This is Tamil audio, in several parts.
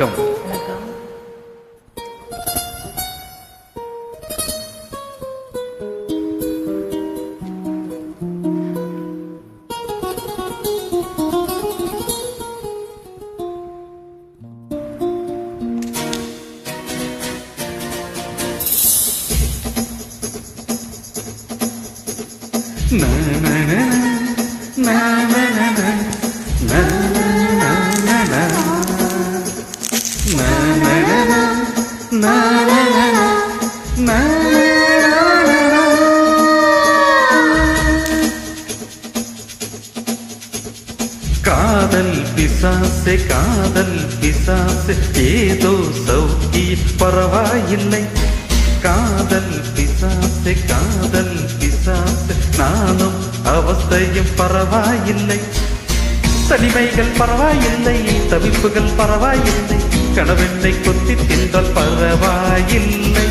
வணக்கம். காதல் பிசாசே காதல் பிசாசே ஏதோ சௌக்கி பரவாயில்லை. காதல் பிசாசே காதல் பிசாசே நானும் அவஸ்தையும் பரவாயில்லை. தனிமைகள் பரவாயில்லை, தவிப்புகள் பரவாயில்லை, கனவெண்ணை கொத்தி தின்றால் பரவாயில்லை.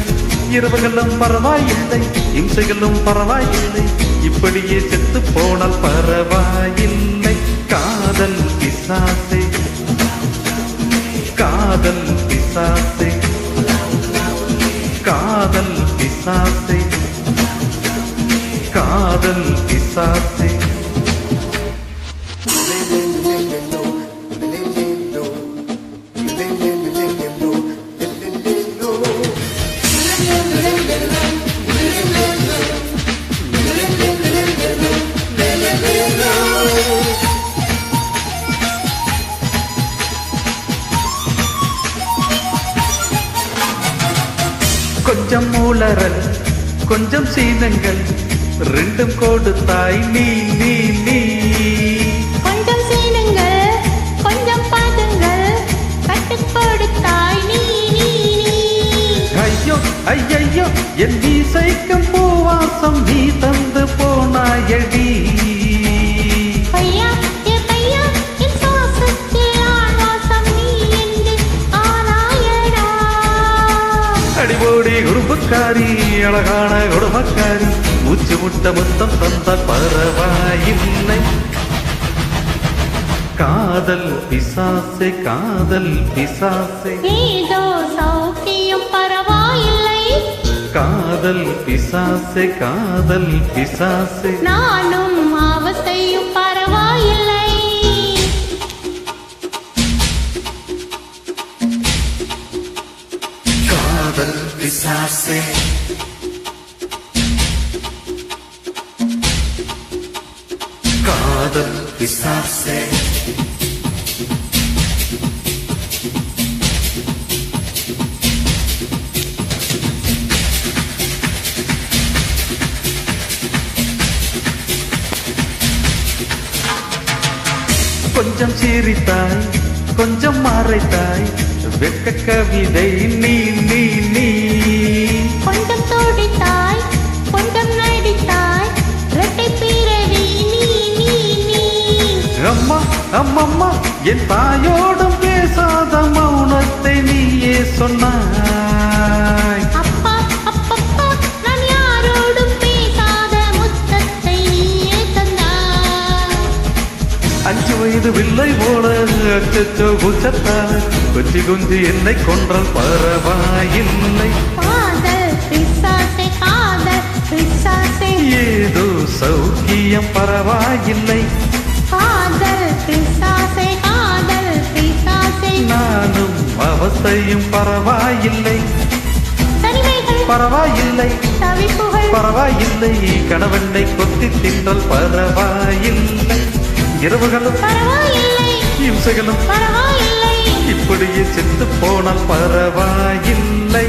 இரவுகளும் பரவாயில்லை, இம்சைகளும் பரவாயில்லை, இப்படியே செத்து போனால் பரவாயில்லை. காதல் பிசாசே காதல் பிசாசே காதல் பிசாசே காதல் பிசாசே. கொஞ்சம் மூலரல் கொஞ்சம் சீனங்கள் ரெண்டும் கொடுத்தாய் நீ நீ நீ. கொஞ்சம் சீனங்கள் கொஞ்சம் பாதங்கள் கட்டுக் கொடுத்தாய் நீ நீ நீ. ஐயோ ஐயையோ என் வீசைக்கும் பூவாசம் நீ தந்து போனாயடி. பையா ஏ பையா என் சுவாசத்தில் ஆவாசம் நீ என்று ஆனாயடா. அடிபோடி குறும்புக்காரி அழகான குடும்பக்காரி மூச்சு முட்ட முத்தம் தந்தால் பரவாயில்லை. காதல் பிசாசே காதல் பிசாசே ஏதோ சௌக்கியம் பரவாயில்லை. காதல் பிசாசே காதல் பிசாசே நானும் அவஸ்தையும் பரவாயில்லை. காதல் பிசாசே காதல் பிசாசே. கொஞ்சம் சிரித்தாய் கொஞ்சம் மறைத்தாய் வெட்க கவிதை நீ நீ நீ. கொஞ்சம் துடித்தாய் கொஞ்சம் நடித்தாய் இரட்டை பிறவி நீ நீ நீ. அம்மா அம்மம்மா என் தாயோடும் பேசாத மௌனத்தை நீயே சொன்னாய். அப்பா அப்பப்பா நான் யாரோடும் பேசாத முத்தத்தை நீயே தந்தாய். 5 வயது பிள்ளை போல அச்சச்சோ குச்சத்தால் கொஞ்சி கொஞ்சி என்னை கொன்றால் பரவாயில்லை. காதல் பிசாசே காதல் பிசாசே ஏதோ சௌக்கியம் பரவாயில்லை. காதல் பிசாசே காதல் பிசாசே. நானும் அவஸ்தையும் பரவாயில்லை. தனிமைகள் பரவாயில்லை, தவிப்புகள் பரவாயில்லை, கணவனை கொத்தி தின்றால் பரவாயில்லை. இரவுகளும் பரவாயில்லை, இம்சைகளும் பரவாயில்லை, இப்படியே செத்து போனால் பரவாயில்லை.